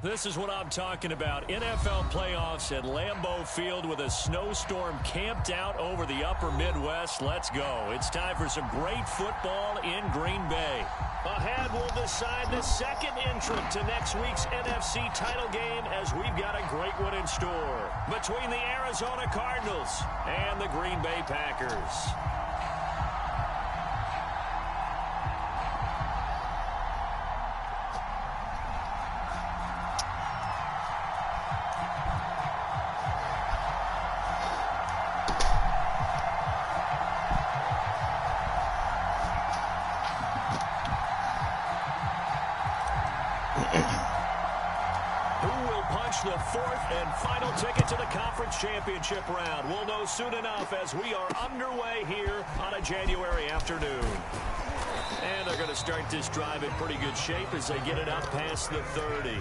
This is what I'm talking about. NFL playoffs at Lambeau Field with a snowstorm camped out over the upper Midwest. Let's go. It's time for some great football in Green Bay. Ahead, we'll decide the second entrant to next week's NFC title game as we've got a great one in store between the Arizona Cardinals and the Green Bay Packers. The fourth and final ticket to the conference championship round. We'll know soon enough as we are underway here on a January afternoon. And they're going to start this drive in pretty good shape as they get it up past the 30.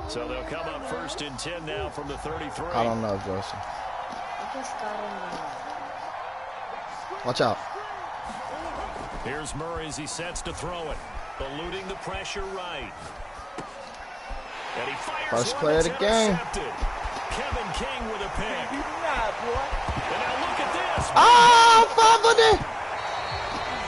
So they'll come up first and 10 now from the 33. I don't know, Joseph. Watch out. Here's Murray as he sets to throw it. Eluding the pressure right. And he fires first play of the game. Kevin King with a pick. And now look at this. Ah, fumbled it.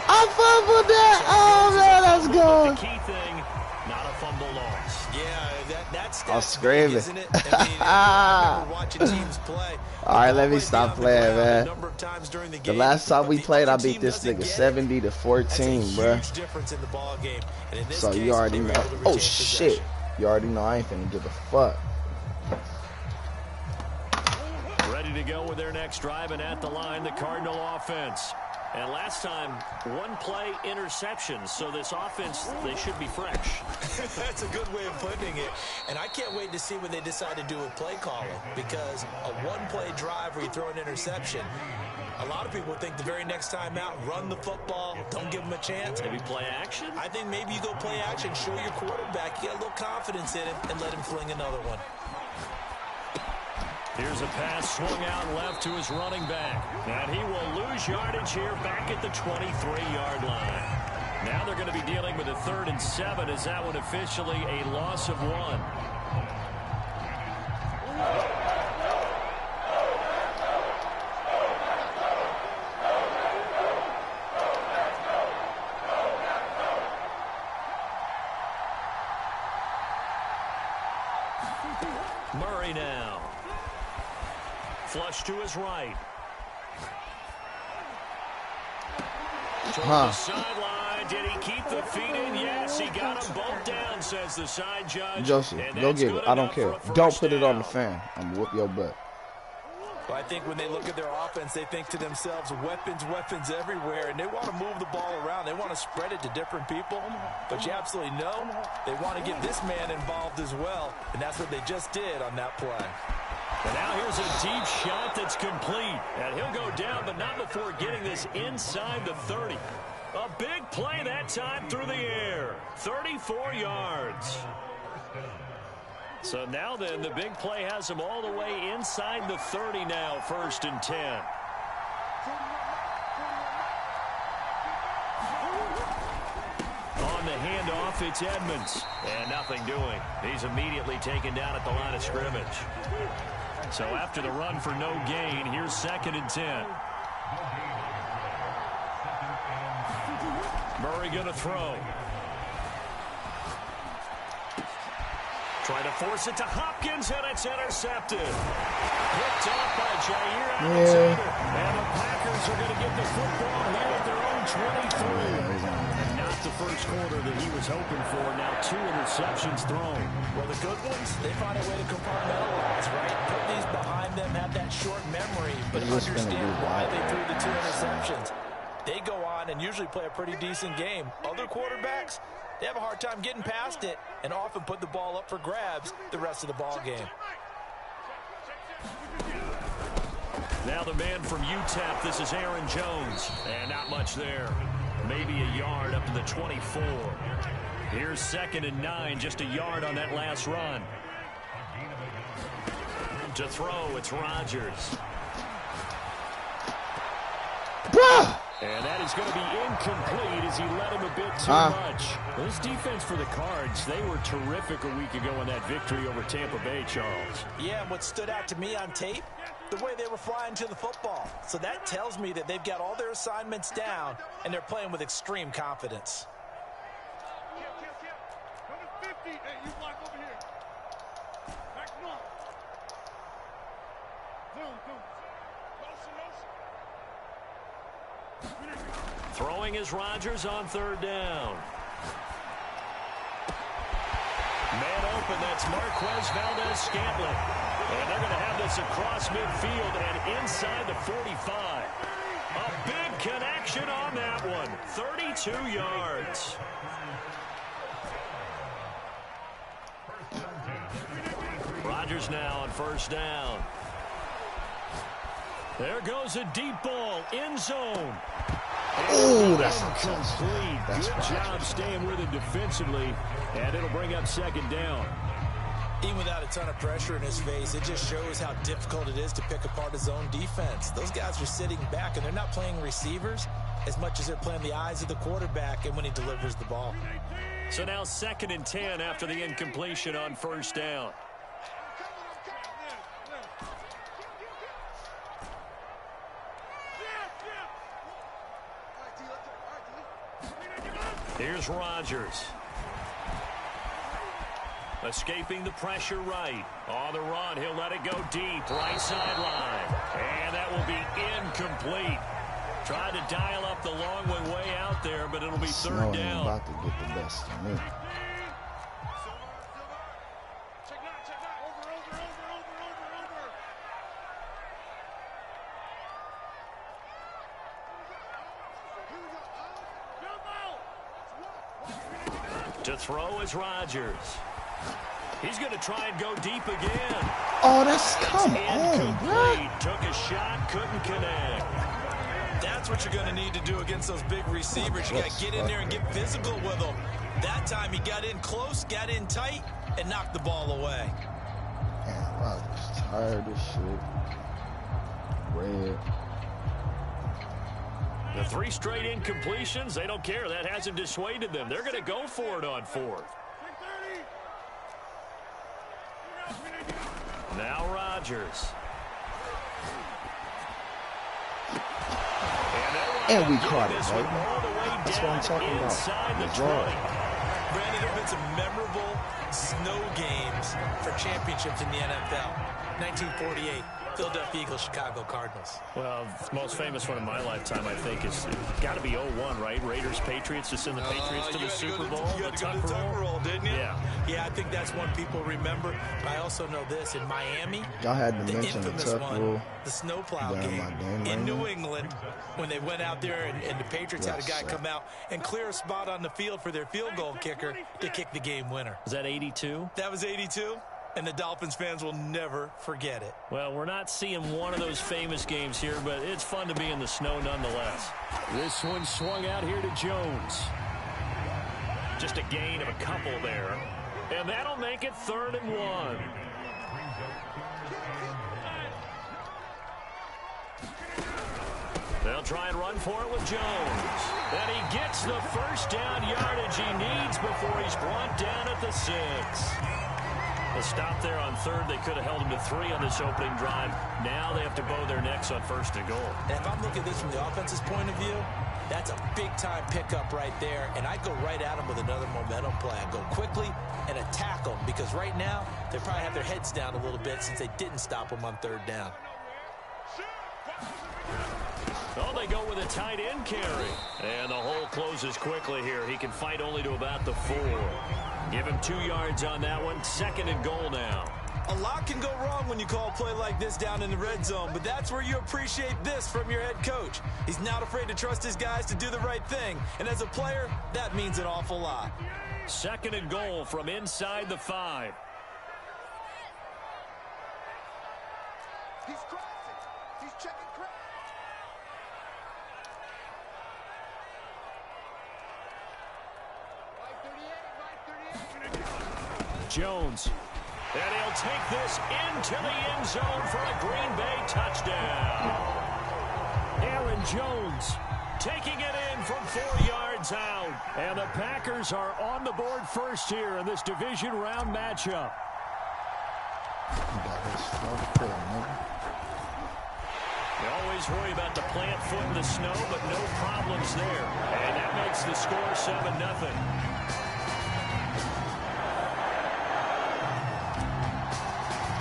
I fumbled that. Oh, man, that's good. The key thing, not a fumble loss. Yeah, that's I'll scream it. isn't it? I remember watching teams play. All right, let me stop playing, man. The last time we played, I beat this nigga 70-14, bro. So you already know. Oh, shit. You already know I ain't finna give a fuck. Ready to go with their next drive, and at the line, the Cardinal offense. And last time, one play interception. So this offense, they should be fresh. That's a good way of putting it. And I can't wait to see what they decide to do with play calling. Because a one-play drive where you throw an interception, a lot of people think the very next time out, run the football, don't give them a chance. Maybe play action? I think maybe you go play action, show your quarterback, you get a little confidence in him, and let him fling another one. Here's a pass swung out left to his running back. And he will lose yardage here back at the 23-yard line. Now they're going to be dealing with a 3rd and 7 as that one officially a loss of 1. Murray now. Flush to his right. Toward the sideline. Did he keep the feet in? Yes, he got them both down, says the side judge. Joseph, go get it. I don't care. Don't put it on the fan. I'm going to whoop your butt. Well, I think when they look at their offense, they think to themselves, weapons, weapons everywhere, and they want to move the ball around. They want to spread it to different people, but you absolutely know they want to get this man involved as well, and that's what they just did on that play. And now here's a deep shot that's complete, and he'll go down, but not before getting this inside the 30. A big play that time through the air, 34 yards. So now then, the big play has him all the way inside the 30 now, 1st and 10. On the handoff, it's Edmonds. And nothing doing. He's immediately taken down at the line of scrimmage. So after the run for no gain, here's 2nd and 10. Murray going to throw. Trying to force it to Hopkins, and it's intercepted. Picked off by Jair Alexander. And the Packers are going to get the football here at their own 23. And not the first quarter that he was hoping for. Now 2 interceptions thrown. Well, the good ones, they find a way to compartmentalize, right? Put these behind them, have that short memory, but understand why they threw the 2 interceptions. They go on and usually play a pretty decent game. Other quarterbacks, they have a hard time getting past it and often put the ball up for grabs the rest of the ball game. Now the man from UTEP, this is Aaron Jones. And not much there. Maybe a yard up to the 24. Here's 2nd and 9, just a yard on that last run. To throw, it's Rodgers. And that is going to be incomplete as he led him a bit too much. This defense for the Cards, they were terrific a week ago in that victory over Tampa Bay, Charles. Yeah, and what stood out to me on tape, the way they were flying to the football. So that tells me that they've got all their assignments down, and they're playing with extreme confidence. Throwing is Rodgers on 3rd down. Man open, that's Marquez Valdez-Scantling. And they're going to have this across midfield and inside the 45. A big connection on that one. 32 yards. Rodgers now on 1st down. There goes a deep ball, end zone. Oh, that's incomplete. Good job staying with it defensively, and it'll bring up 2nd down. Even without a ton of pressure in his face, it just shows how difficult it is to pick apart his own defense. Those guys are sitting back, and they're not playing receivers as much as they're playing the eyes of the quarterback and when he delivers the ball. So now 2nd and 10 after the incompletion on 1st down. Here's Rodgers. Escaping the pressure right. On the run, he'll let it go deep. Right sideline. And that will be incomplete. Tried to dial up the long way out there, but it'll be 3rd down. About to get the best of me. To throw is Rodgers. He's going to try and go deep again. Oh, that's come on, bro. Took a shot, couldn't connect. That's what you're going to need to do against those big receivers. You got to get in there and get physical with them. That time he got in close, got in tight, and knocked the ball away. Man, Rodgers tired of shit. Red. The 3 straight incompletions, they don't care. That hasn't dissuaded them. They're going to go for it on 4th. Now Rodgers. And we caught it, baby. That's what I'm talking about. Brandon, there have been some memorable snow games for championships in the NFL. 1948. Philadelphia Eagles, Chicago Cardinals. Well, the most famous one in my lifetime, I think, is got to be 01, right? Raiders, Patriots, to send the Patriots to the Super Bowl. You got to go to the Tucker Roll, didn't you? Yeah. Yeah, I think that's one people remember. But I also know this. In Miami, y'all had to mention the infamous Tucker Roll. The snowplow game in New England when they went out there and the Patriots had a guy come out and clear a spot on the field for their field goal kicker to kick the game winner. Was that 82? That was 82. And the Dolphins fans will never forget it. Well, we're not seeing one of those famous games here, but it's fun to be in the snow nonetheless. This one swung out here to Jones. Just a gain of a couple there. And that'll make it 3rd and 1. They'll try and run for it with Jones. And he gets the 1st down yardage he needs before he's brought down at the 6. A stop there on 3rd. They could have held him to 3 on this opening drive. Now they have to bow their necks on 1st and goal. And if I'm looking at this from the offense's point of view, that's a big-time pickup right there. And I go right at them with another momentum play. I go quickly and attack them because right now they probably have their heads down a little bit since they didn't stop them on 3rd down. Oh, they go with a tight end carry. And the hole closes quickly here. He can fight only to about the 4. Give him 2 yards on that one. 2nd and goal now. A lot can go wrong when you call a play like this down in the red zone, but that's where you appreciate this from your head coach. He's not afraid to trust his guys to do the right thing, and as a player, that means an awful lot. 2nd and goal from inside the 5. Jones. And he'll take this into the end zone for a Green Bay touchdown. Aaron Jones taking it in from 4 yards out. And the Packers are on the board first here in this division round matchup. You always worry about the plant foot in the snow, but no problems there. And that makes the score 7-0.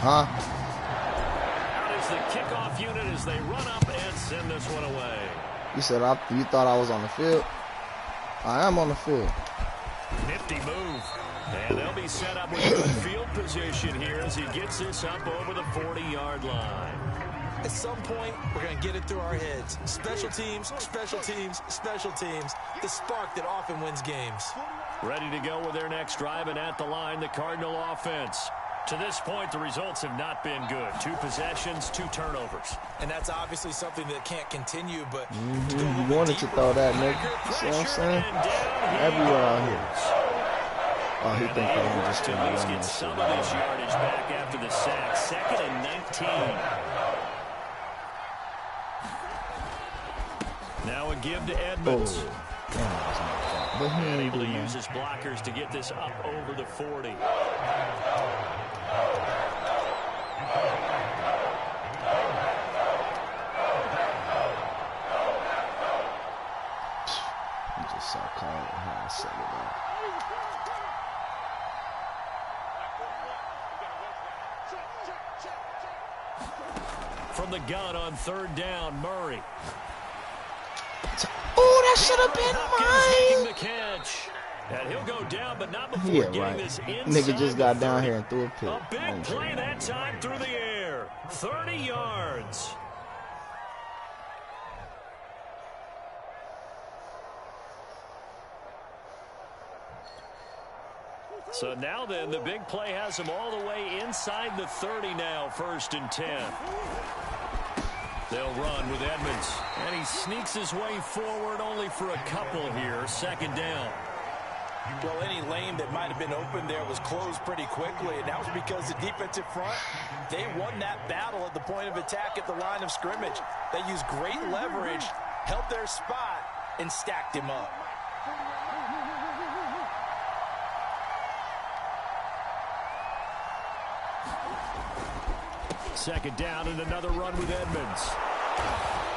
Huh? Out is the kickoff unit as they run up and send this one away. You said you thought I was on the field? I am on the field. Nifty move. And they'll be set up with good field position here as he gets this up over the 40-yard line. At some point, we're going to get it through our heads. Special teams, special teams, special teams. The spark that often wins games. Ready to go with their next drive, and at the line, the Cardinal offense. To this point, the results have not been good. 2 possessions, 2 turnovers. And that's obviously something that can't continue, but... You wanted to throw that, nigga. You see what I'm saying? Everywhere out here. Oh, he thinks I'm just trying to run get some of this yardage back after the sack. 2nd and 19. Now a give to Edmonds. But he ain't able to use his blockers to get this up over the 40. He just saw Carl how I set it up. From the gun on 3rd down, Murray. Oh, that should have been mine. The catch. And he'll go down, but not before getting this inside. Nigga just got down here and threw a pick. A big play that time through the air. 30 yards. So now then, the big play has him all the way inside the 30 now, 1st and 10. They'll run with Edmonds. And he sneaks his way forward only for a couple here. 2nd down. Well, any lane that might have been open there was closed pretty quickly, and that was because the defensive front, they won that battle at the point of attack at the line of scrimmage. They used great leverage, held their spot, and stacked him up. Second down and another run with Edmonds.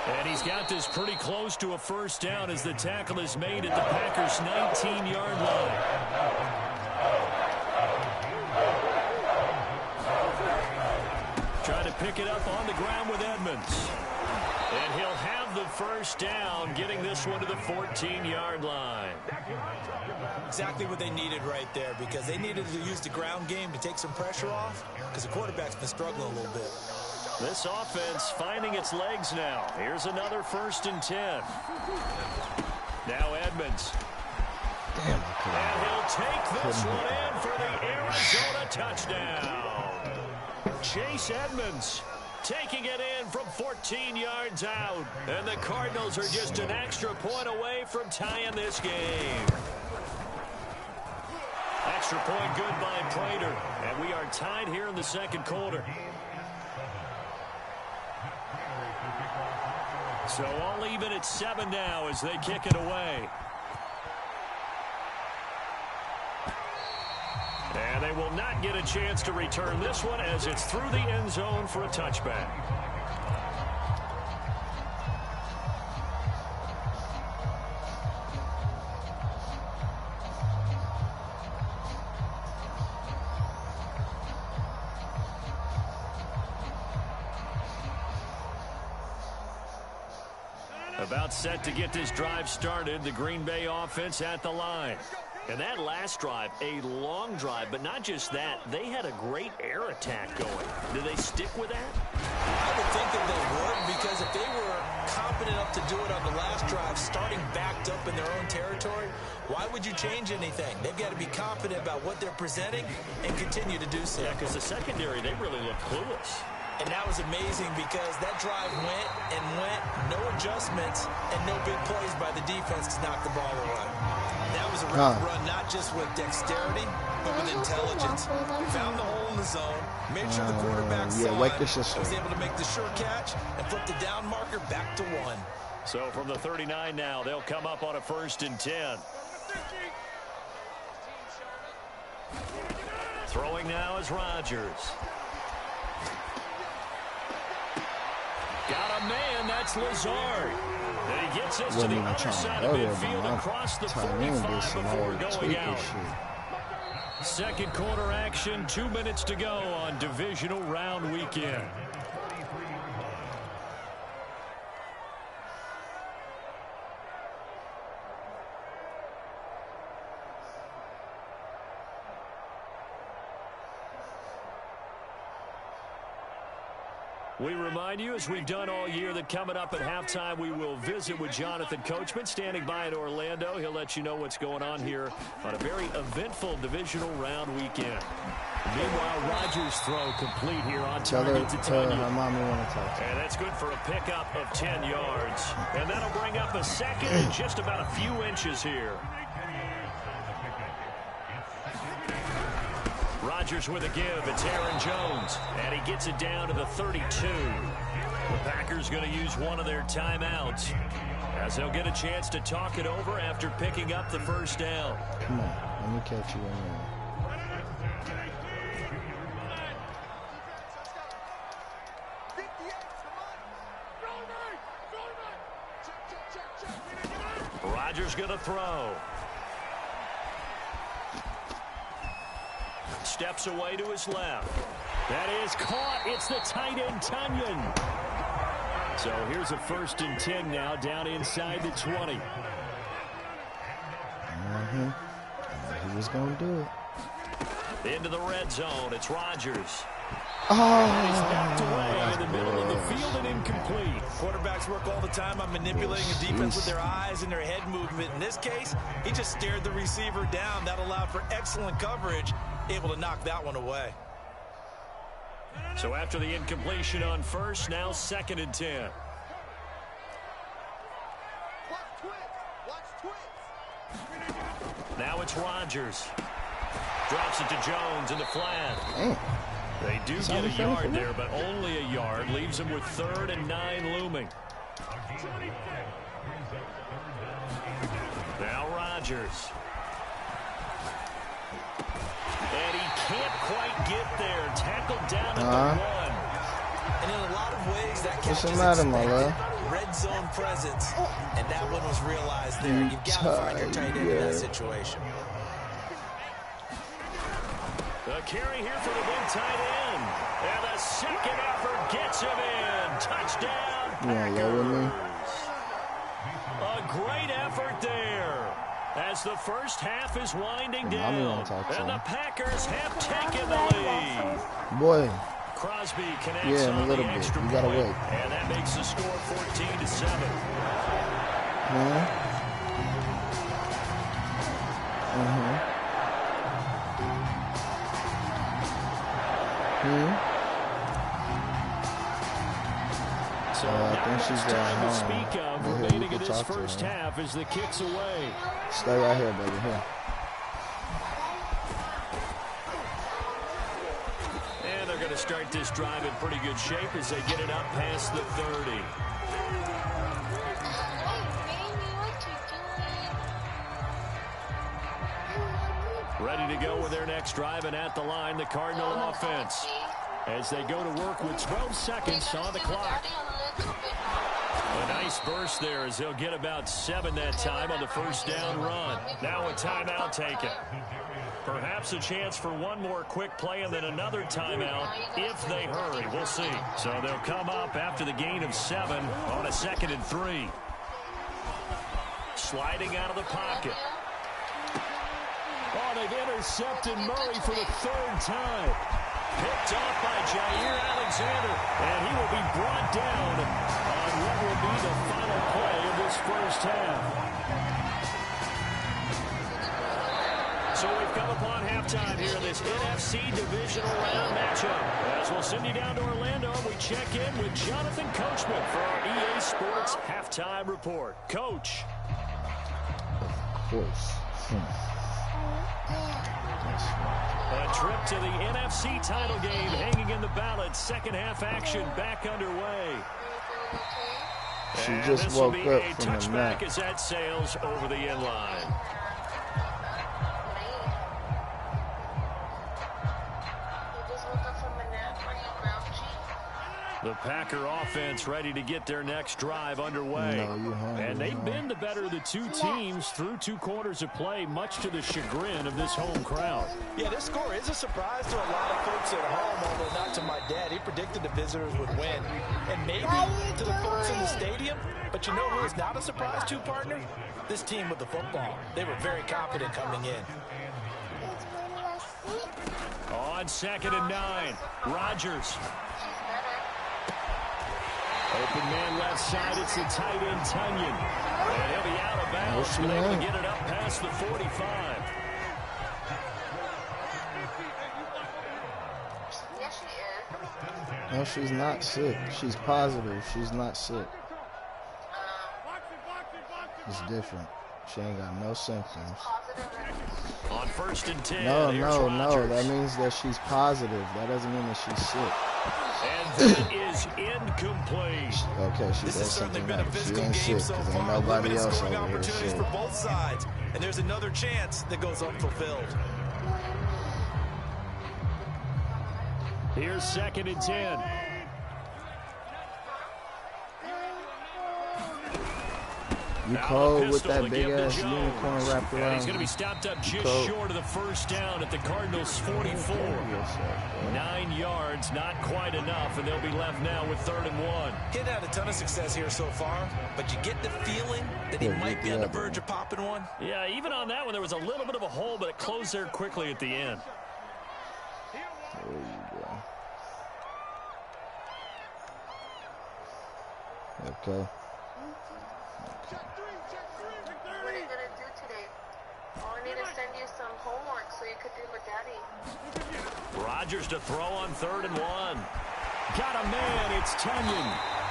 And he's got this pretty close to a 1st down as the tackle is made at the Packers' 19-yard line. Trying to pick it up on the ground with Edmonds. And he'll have the 1st down, getting this one to the 14-yard line. Exactly what they needed right there, because they needed to use the ground game to take some pressure off, because the quarterback's been struggling a little bit. This offense finding its legs now. Here's another 1st and 10. Now Edmonds. Damn, and he'll take this one in for the Arizona touchdown. Chase Edmonds taking it in from 14 yards out. And the Cardinals are just an extra point away from tying this game. Extra point good by Prater. And we are tied here in the 2nd quarter. So all even at 7 now as they kick it away. And they will not get a chance to return this one as it's through the end zone for a touchback. About set to get this drive started, the Green Bay offense at the line. And that last drive, a long drive, but not just that. They had a great air attack going. Do they stick with that? I would think that they would, because if they were confident enough to do it on the last drive, starting backed up in their own territory, why would you change anything? They've got to be confident about what they're presenting and continue to do so. Yeah, because the secondary, they really look clueless. And that was amazing because that drive went and went, no adjustments, and no big plays by the defense to knock the ball away. That was a run, not just with dexterity, but with intelligence. Found the hole in the zone, made sure the quarterback saw it, was able to make the sure catch, and flip the down marker back to 1. So from the 39 now, they'll come up on a 1st and 10. Throwing now is Rodgers. Got a man, that's Lazard. And he gets us to the other side of midfield across the 45 before going out. Second quarter action, 2 minutes to go on divisional round weekend. We remind you, as we've done all year, that coming up at halftime, we will visit with Jonathan Coachman, standing by in Orlando. He'll let you know what's going on here on a very eventful divisional round weekend. Meanwhile, Rodgers' throw complete here on target to Tanya. And that's good for a pickup of 10 yards. And that'll bring up a second and just about a few inches here. Rodgers with a give. It's Aaron Jones. And he gets it down to the 32. The Packers going to use one of their timeouts, as they'll get a chance to talk it over after picking up the first down. Come on, let me catch you in there. Rodgers going to throw. Steps away to his left. That is caught. It's the tight end, Tunyon. So here's a 1st and 10 now, down inside the 20. He was going to do it. Into the red zone. It's Rodgers. And he's knocked away in the middle of the field and incomplete. Quarterbacks work all the time on manipulating the defense with their eyes and their head movement. In this case, he just stared the receiver down. That allowed for excellent coverage, able to knock that one away. So after the incompletion on 1st, now 2nd and 10. Now it's Rodgers. Drops it to Jones in the flat. They do get a yard there, but only a yard. Leaves them with 3rd and 9 looming. Now Rodgers. And he can't quite get there. Tackled down at the 1. And in a lot of ways, that catch What's the is matter, my love? Red zone presence. And that one was realized there. You've got to find your tight end in that situation. The carry here for the big tight end. And the second effort gets him in. Touchdown, Packers. A great effort there, as the first half is winding down. And the Packers have taken the lead. Boy. Crosby connects on the extra point. And that makes the score 14-7. So I think she's time to speak of remaining in this first half as the kick's away. Stay right here, baby. Here. And they're going to start this drive in pretty good shape as they get it up past the 30. Ready to go with their next drive, and at the line, the Cardinal offense, as they go to work with 12 seconds on the clock. A nice burst there as they'll get about 7 that time on the first down run. Now a timeout taken. Perhaps a chance for one more quick play and then another timeout if they hurry. We'll see. So they'll come up after the gain of 7 on a 2nd and 3. Sliding out of the pocket. Oh, they've intercepted Murray for the 3rd time. Picked off by Jair Alexander, and he will be brought down on what will be the final play of this first half. So we've come upon half halftime here in this NFC Divisional Round matchup. As we'll send you down to Orlando, we check in with Jonathan Coachman for our EA Sports Halftime Report. Coach. Of course. A trip to the NFC title game hanging in the balance. Second half action back underway. She just woke up from a nap. As that sails over the end line. The Packer offense ready to get their next drive underway. And they've been the better of the two teams through 2 quarters of play, much to the chagrin of this home crowd. Yeah, this score is a surprise to a lot of folks at home, although not to my dad. He predicted the visitors would win. And maybe to the folks in the stadium. But you know who is not a surprise to, partner? This team with the football. They were very confident coming in. On 2nd and 9, Rodgers. Open man left side, it's the tight end, Tunyon. And he'll be out of bounds, but able to get it up past the 45. Yes, she is. No, she's not sick. She's positive. She's not sick. It's different. She ain't got no symptoms. On 1st and 10, No. That means that she's positive. That doesn't mean that she's sick. And that is incomplete. Okay, this has certainly been a physical game so far. Nobody else scoring over opportunities here for both sides. And there's another chance that goes unfulfilled. Here's 2nd and 10. You cold with that big-ass unicorn wrapped around. And he's going to be stopped up just short of the first down at the Cardinals' 44. 9 yards, not quite enough, and they'll be left now with 3rd and 1. He had a ton of success here so far, but you get the feeling that he might be on the verge of popping one. Yeah, even on that one, there was a little bit of a hole, but it closed there quickly at the end. There you go. Okay. What are you going to do today? Oh, I need to send you some homework so you could do with Daddy. Rodgers to throw on 3rd and 1. Got a man, it's Tunyon.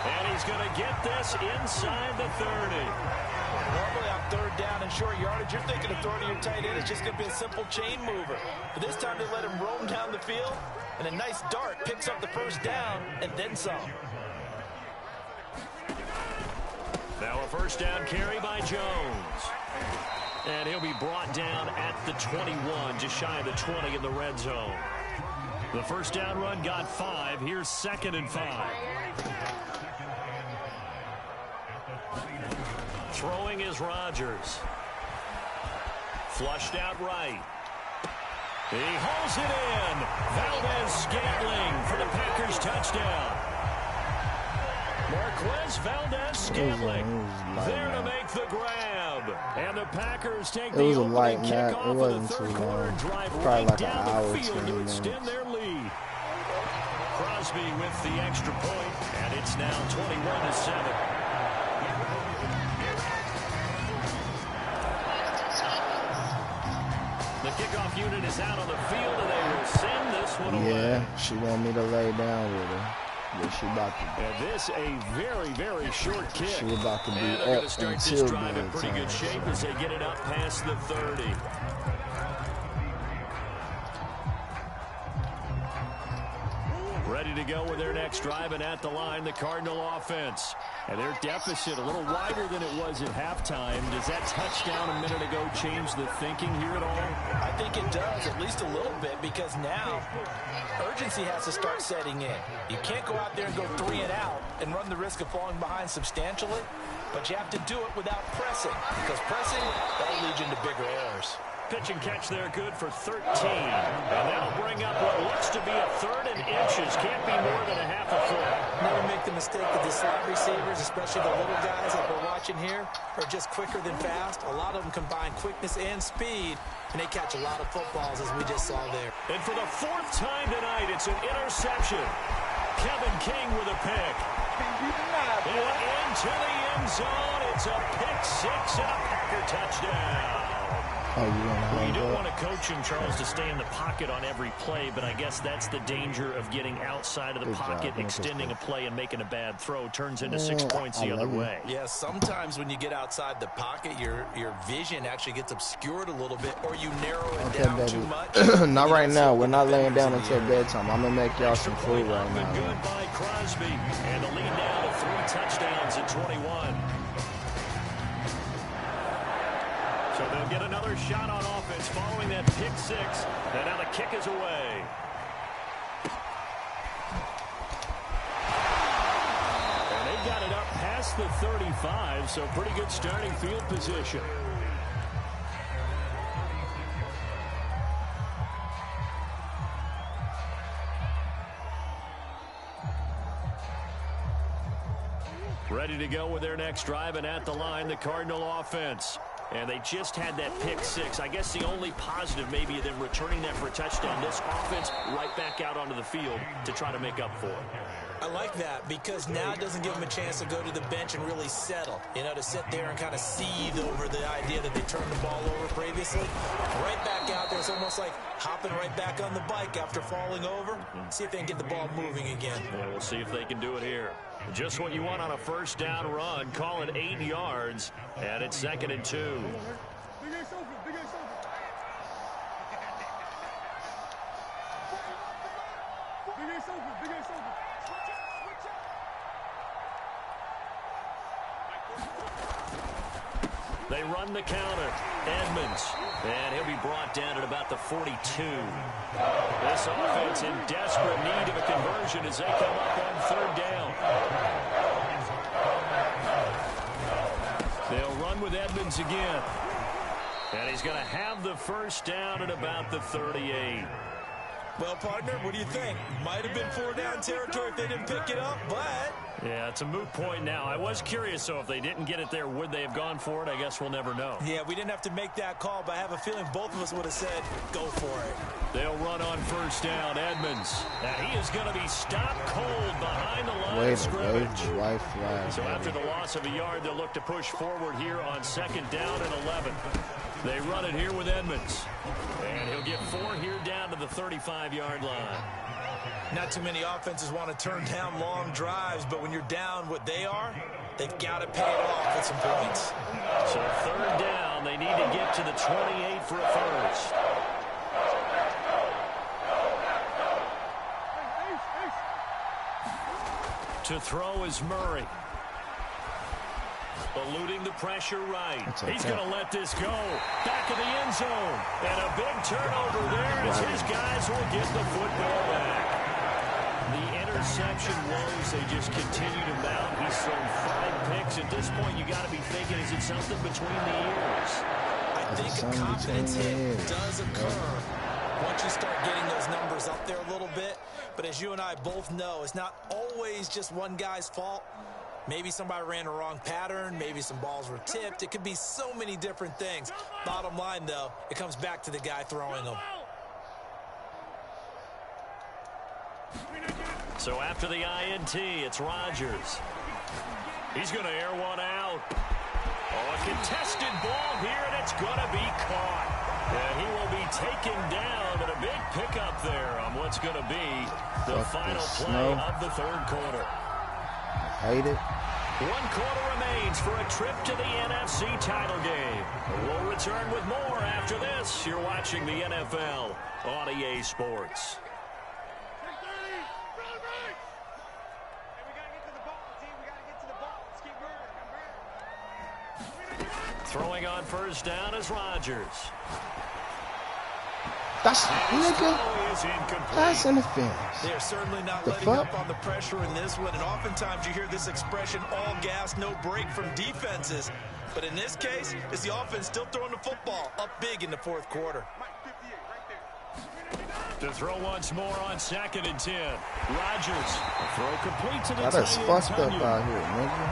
And he's going to get this inside the 30. Normally on 3rd down and short yardage, you're thinking of throwing to your tight end. It's just going to be a simple chain mover. But this time they let him roam down the field, and a nice dart picks up the 1st down and then some. Now a 1st down carry by Jones. And he'll be brought down at the 21, just shy of the 20 in the red zone. The 1st down run got 5. Here's 2nd and 5. Throwing is Rodgers. Flushed out right. He hauls it in. Valdez-Scantling for the Packers touchdown. Marquez Valdez-Scantling there to make the grab. And the Packers take the opening kickoff of the 3rd quarter and drive right down the field to extend their lead. Crosby with the extra point, and it's now 21-7. The kickoff unit is out on the field, and they will send this one away. Yeah, she want me to lay down with her. Yeah, she about to. And this a very, very short kick. She about to be and up start until this drive in pretty good shape as they get it up past the 30. Ready to go with their next drive, and at the line, the Cardinal offense. And their deficit a little wider than it was at halftime. Does that touchdown a minute ago change the thinking here at all? I think it does, at least a little bit, because now urgency has to start setting in. You can't go out there and go 3 and out and run the risk of falling behind substantially, but you have to do it without pressing, because pressing, that'll lead you into bigger errors. Pitch and catch there, good for 13. And that'll bring up what looks to be a 3rd and inches. Can't be more than a half a foot. Never make the mistake that the slot receivers, especially the little guys that we're watching here, are just quicker than fast. A lot of them combine quickness and speed, and they catch a lot of footballs, as we just saw there. And for the 4th time tonight, it's an interception. Kevin King with a pick. And into the end zone. It's a pick 6 and a Packer touchdown. Well, you don't want to coach him, Charles, to stay in the pocket on every play, but I guess that's the danger of getting outside of the pocket, extending a play and making a bad throw. Turns into 6 points the other way. Yeah, sometimes when you get outside the pocket, your vision actually gets obscured a little bit, or you narrow it down too much. Not right now. We're not laying down until bedtime. I'm going to make y'all some food right now. Good by Crosby, and the lead now to 3 touchdowns at 21. So they'll get another shot on offense following that pick 6. And now the kick is away. And they got it up past the 35, so pretty good starting field position. Ready to go with their next drive, and at the line, the Cardinal offense. And they just had that pick 6. I guess the only positive maybe of them returning that for a touchdown. This offense right back out onto the field to try to make up for it. I like that because now it doesn't give them a chance to go to the bench and really settle. You know, to sit there and kind of seethe over the idea that they turned the ball over previously. Right back out there. It's almost like hopping right back on the bike after falling over. See if they can get the ball moving again. Yeah, we'll see if they can do it here. Just what you want on a first down run. Call it 8 yards. And it's 2nd and 2. They run the counter. Edmonds. And he'll be brought down at about the 42. This offense in desperate need of a conversion as they come up on 3rd down. They'll run with Edmonds again. And he's going to have the first down at about the 38. Well, partner, what do you think? Might have been 4 down territory if they didn't pick it up, but... Yeah, it's a moot point now. I was curious, so if they didn't get it there, would they have gone for it? I guess we'll never know. Yeah, we didn't have to make that call, but I have a feeling both of us would have said, go for it. They'll run on first down. Edmonds. Now he is going to be stopped cold behind the line of scrimmage. So after the loss of a yard, they'll look to push forward here on 2nd down and 11. They run it here with Edmonds. And he'll get 4 here down to the 35-yard line. Not too many offenses want to turn down long drives, but when you're down what they are, they've got to pay it off with some points. So 3rd down, they need to get to the 28 for a first. To throw is Murray. Eluding the pressure right. He's going to let this go. Back of the end zone. And a big turnover there as his guys will get the football back. The interception woes, they just continue to mount. He's thrown 5 picks. At this point, you got to be thinking, is it something between the ears? I think a confidence hit does occur once you start getting those numbers up there a little bit. But as you and I both know, it's not always just one guy's fault. Maybe somebody ran a wrong pattern. Maybe some balls were tipped. It could be so many different things. Bottom line, though, it comes back to the guy throwing them. So after the INT, it's Rodgers. He's going to air one out. Oh, a contested ball here, and it's going to be caught. And he will be taken down, but a big pickup there on what's going to be the final play of the 3rd quarter. Hate it. 1 quarter remains for a trip to the NFC title game. We'll return with more after this. You're watching the NFL on EA Sports. Throwing on first down is Rodgers. That's interference. They're certainly not letting up on the pressure in this one, and oftentimes you hear this expression, all gas, no break from defenses. But in this case, it's the offense still throwing the football up big in the 4th quarter. To throw once more on 2nd and 10. Rodgers, throw complete to the tight end. That's fucked up out here, nigga.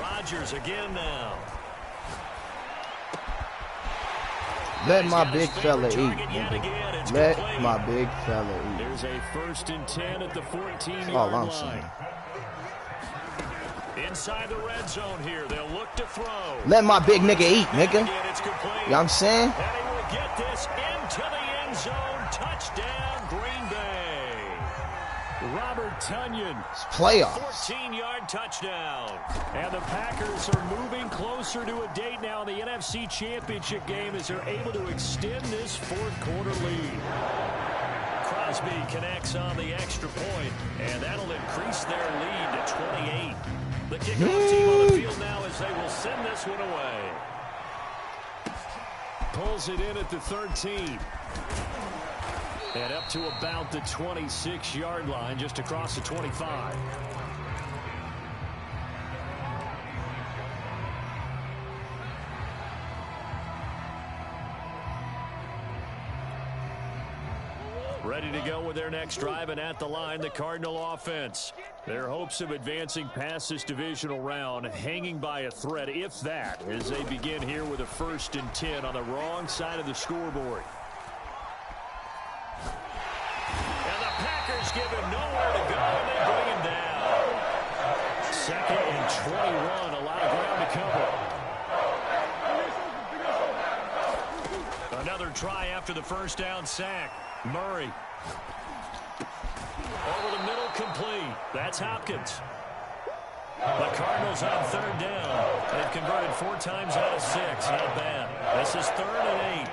Rodgers again now. Let my big fella eat, nigga. Let my big fella eat. There's a 1st and 10 at the 14-yard line. Inside the red zone here, they'll look to throw. Let my big nigga eat, nigga. You know what I'm saying? And he will get this into the end zone. Touchdown, Green Bay. Robert Tonyan. It's playoffs. 14-yard touchdown. And the Packers are moving closer to a date now in the NFC Championship game as they're able to extend this fourth-quarter lead. Crosby connects on the extra point, and that'll increase their lead to 28. The kickoff team on the field now as they will send this one away. Pulls it in at the 13. And up to about the 26-yard line, just across the 25. Ready to go with their next drive, and at the line, the Cardinal offense. Their hopes of advancing past this divisional round hanging by a thread, if that, as they begin here with a 1st and 10 on the wrong side of the scoreboard. And the Packers give him nowhere to go, and they bring him down. 2nd and 21, a lot of ground to cover. Another try after the first down sack. Murray. Over the middle, complete. That's Hopkins. The Cardinals on 3rd down. They've converted 4 times out of 6. Not bad. This is 3rd and 8.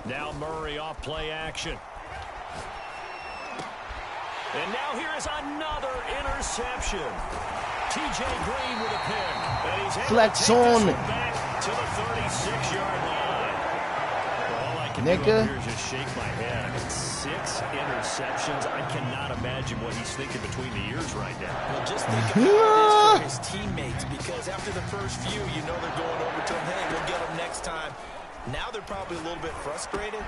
Now Murray off play action. And now here is another interception. T.J. Green with a pick. And he's flex on. Back to the 36-yard line. All I can do here is just shake my head. 6 interceptions. I cannot imagine what he's thinking between the ears right now. Well, just think about this for his teammates, because after the first few, you know they're going over to him. Hey, we'll get him next time. Now they're probably a little bit frustrated.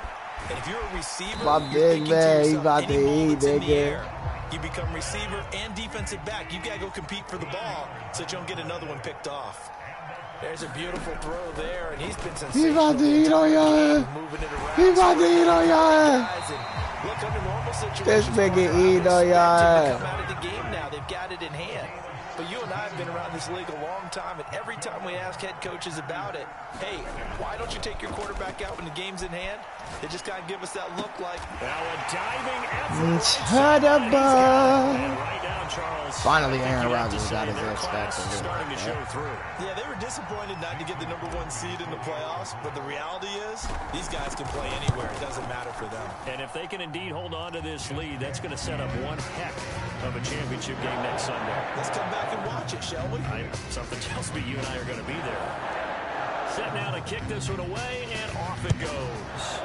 And if you're a receiver, you're thinking to yourself, any moments in the air, you become receiver and defensive back. You got to go compete for the ball so that you don't get another one picked off. There's a beautiful throw there, and he's been sensational. Moving it around. He's about to eat on y'all. Look, under normal situations, this nigga eat on y'all. Come out of the game now. They've got it in hand. But you and I have been around this league a long time, and every time we ask head coaches about it, hey, why don't you take your quarterback out when the game's in hand? They just kind of give us that look like. Now a diving effort. Right now, Charles. Finally, Aaron Rodgers got his X Factor. Starting to show through. Yeah, they were disappointed not to get the #1 seed in the playoffs, but the reality is these guys can play anywhere. It doesn't matter for them. And if they can indeed hold on to this lead, that's going to set up one heck of a championship game next Sunday. Let's come back and watch it, shall we? Something tells me you and I are going to be there. Set now to kick this one away, and off it goes.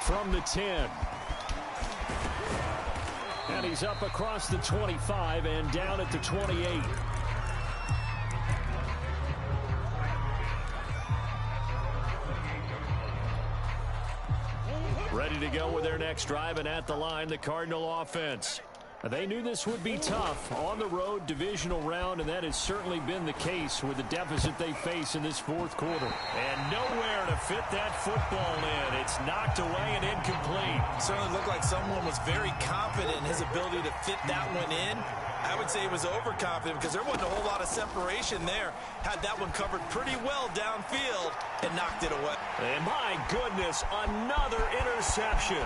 From the 10. And he's up across the 25 and down at the 28. Ready to go with their next drive, and at the line, the Cardinal offense. They knew this would be tough on the road divisional round, and that has certainly been the case with the deficit they face in this 4th quarter. And nowhere to fit that football in. It's knocked away and incomplete. Certainly looked like someone was very confident in his ability to fit that one in. I would say he was overconfident because there wasn't a whole lot of separation there. Had that one covered pretty well downfield and knocked it away. And my goodness, another interception.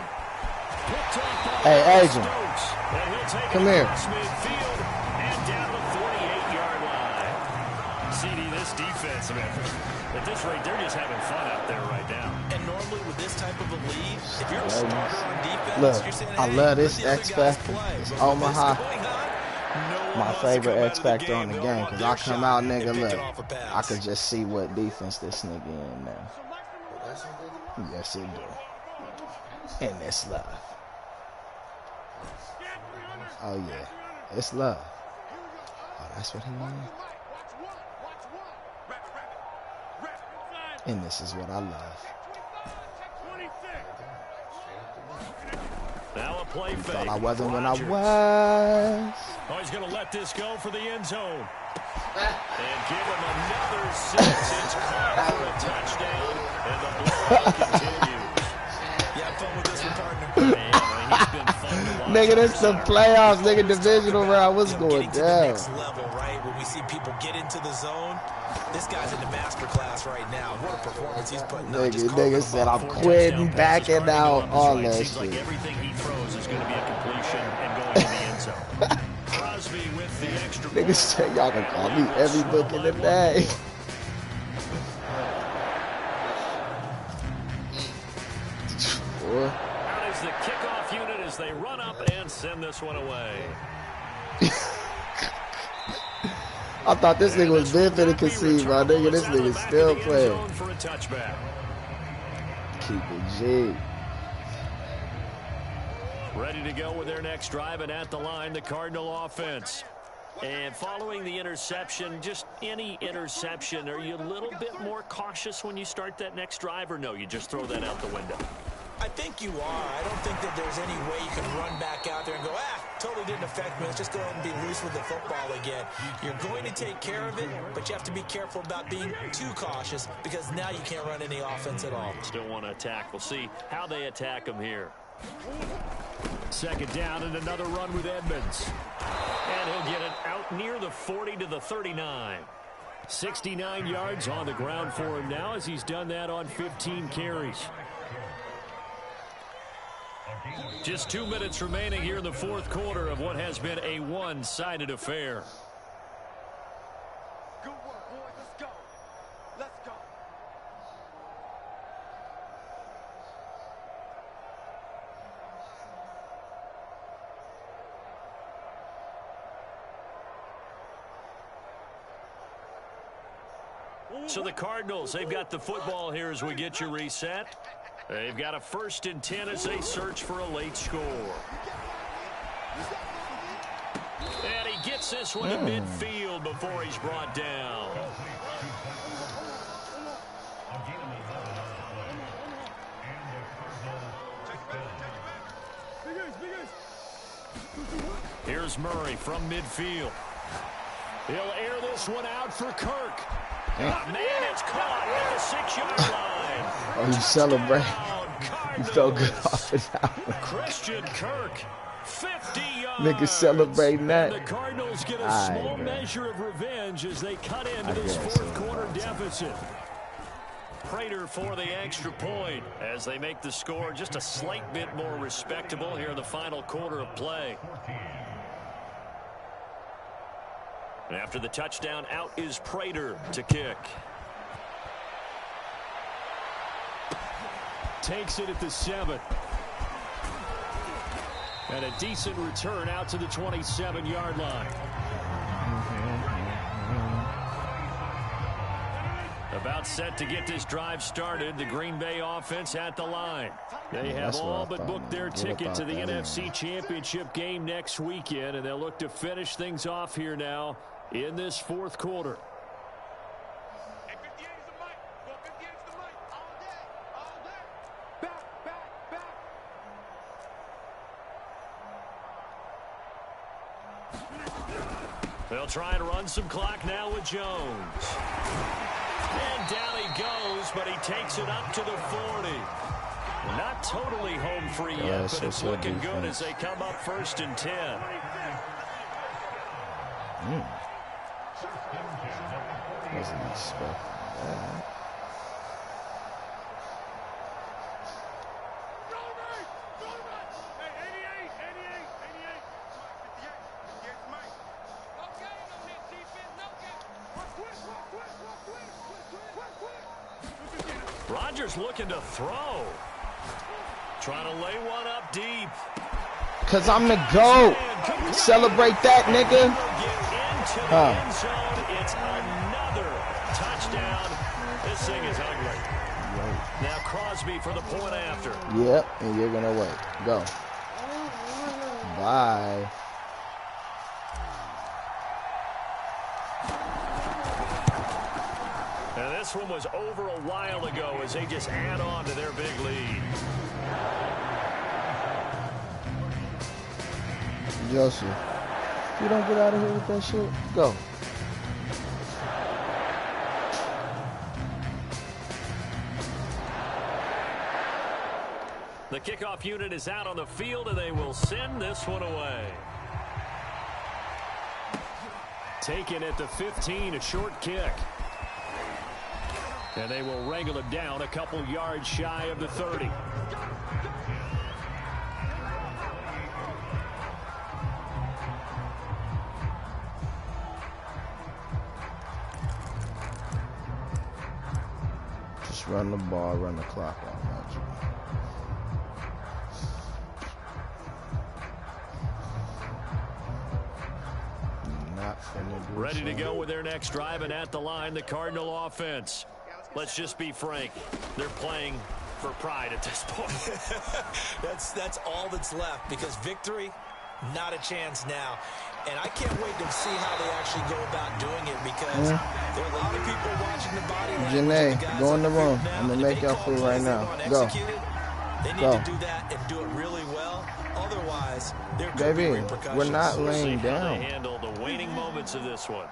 Hey, Agent, come here. Midfield and down the 48-yard line. CD, this defense, man, at this rate, they're just having fun out there right now. And normally with this type of a lead, if you're a starter on defense, look, you're saying, hey, I love this X Factor. It's Omaha. My favorite X Factor on the game, because I come out, nigga, look, I could just see what defense this nigga in now. Yes, it do. And it's love. Oh, yeah. It's love. Oh, that's what he wanted? And this is what I love. Now a play fake. Thought I wasn't when I was. Oh, he's going to let this go for the end zone. And give him another 6. It's caught for a touchdown, and the blowout continues. You have fun with this one, partner. Man, he's been fun to watch. Nigga, this the playoffs, nigga, divisional round. What's going to the down? next level, right? When we see people get into the zone, this guy's in the master class right now. What a performance he's putting on. Nigga said, I'm quitting, backing out, all that Seems shit. like everything he throws is going to be a completion and going to the end zone. Crosby with the extra point. Niggas said, y'all can call me every book in the day. Out is the kickoff unit as they run up and send this one away. I thought this nigga was been finna concede, my nigga. This nigga still playing. For a touchback. Keep it G. Ready to go with their next drive, and at the line, the Cardinal offense. And following the interception, just any interception, are you a little bit more cautious when you start that next drive, or no, you just throw that out the window? I think you are. I don't think that there's any way you can run back out there and go, totally didn't affect me. Let's just go ahead and be loose with the football again. You're going to take care of it, but you have to be careful about being too cautious because now you can't run any offense at all. Still want to attack. We'll see how they attack them here. Second down and another run with Edmonds. And he'll get it out near the 40 to the 39. 69 yards on the ground for him now as he's done that on 15 carries. Just 2 minutes remaining here in the fourth quarter of what has been a one-sided affair. Good work, boys. Let's go. Let's go. So the Cardinals, they've got the football here as we get you reset. They've got a 1st and 10 as they search for a late score. And he gets this one to midfield before he's brought down. Here's Murray from midfield. He'll air this one out for Kirk. Man, it's caught at the 6-yard line. Oh, you celebrate. You felt good off of that one. Christian Kirk, 50 yards. Niggas celebrating that. And the Cardinals get a small measure of revenge as they cut into this fourth quarter deficit. Prater for the extra point as they make the score just a slight bit more respectable here in the final quarter of play. And after the touchdown, out is Prater to kick. Takes it at the 7. And a decent return out to the 27-yard line. About set to get this drive started. The Green Bay offense at the line. They have all but booked their ticket to the NFC Championship game next weekend, and they'll look to finish things off here now in this fourth quarter. They'll try and run some clock now with Jones. And down he goes, but he takes it up to the 40. Not totally home free yet, but it's looking good as they come up 1st and 10. Wasn't expecting that. Rodgers looking to throw. Trying to lay one up deep. Cause I'm the GOAT. Celebrate that, nigga. It's another touchdown. This thing is ugly. Now Crosby for the point after. Yep, and you're gonna wait. Go. Bye. And this one was over a while ago as they just add on to their big lead. Joseph, you don't get out of here with that shit? Go. The kickoff unit is out on the field, and they will send this one away. Taken at the 15, a short kick. And they will wrangle it down a couple yards shy of the 30. Just run the ball, run the clock out. Ready to go with their next drive, and at the line, the Cardinal offense. Let's just be frank. They're playing for pride at this point. That's all that's left, because victory, not a chance now. And I can't wait to see how they actually go about doing it, because there are a lot of people watching the body language. Janae, go in the room. I'm going to make y'all food right now. Go. They need to do that and do it really well. Otherwise, there could be repercussions. We're not laying down. They handle the waning moments of this one.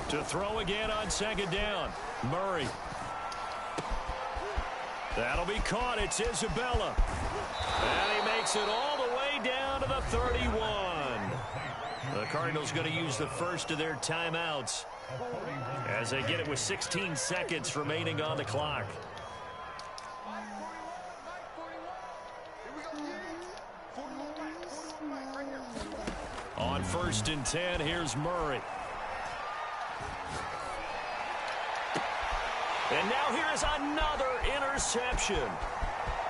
To throw again on second down. Murray. That'll be caught. It's Isabella. And he makes it all the way down to the 31. The Cardinals going to use the first of their timeouts as they get it with 16 seconds remaining on the clock. On 1st and 10, here's Murray. And now here's another interception.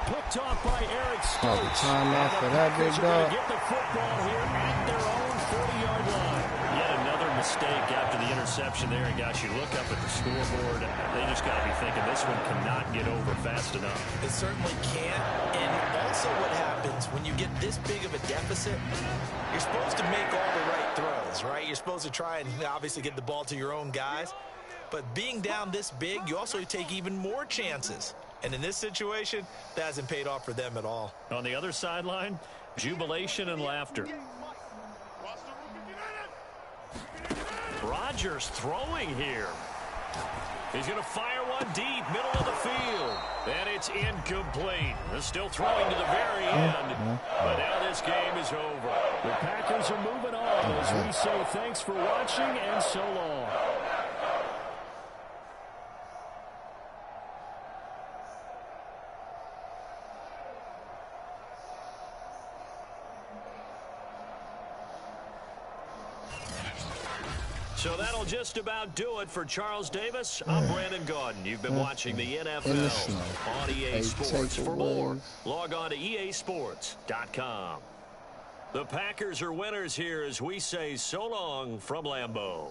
Picked off by Eric Stokes. Timeout for that big dog. Get the football here at their own 40-yard line. Yet another mistake after the interception there. And guys, you look up at the scoreboard, they just got to be thinking this one cannot get over fast enough. It certainly can't. And also what happens when you get this big of a deficit, you're supposed to make all the right throws, right? You're supposed to try and obviously get the ball to your own guys. But being down this big, you also take even more chances. And in this situation, that hasn't paid off for them at all. On the other sideline, jubilation and laughter. Rodgers throwing here. He's going to fire one deep, middle of the field. And it's incomplete. They're still throwing to the very end. But now this game is over. The Packers are moving on as we say thanks for watching and so long. So that'll just about do it for Charles Davis. I'm Brandon Gaudin. You've been watching the NFL on EA Sports. For more, log on to easports.com. The Packers are winners here as we say so long from Lambeau.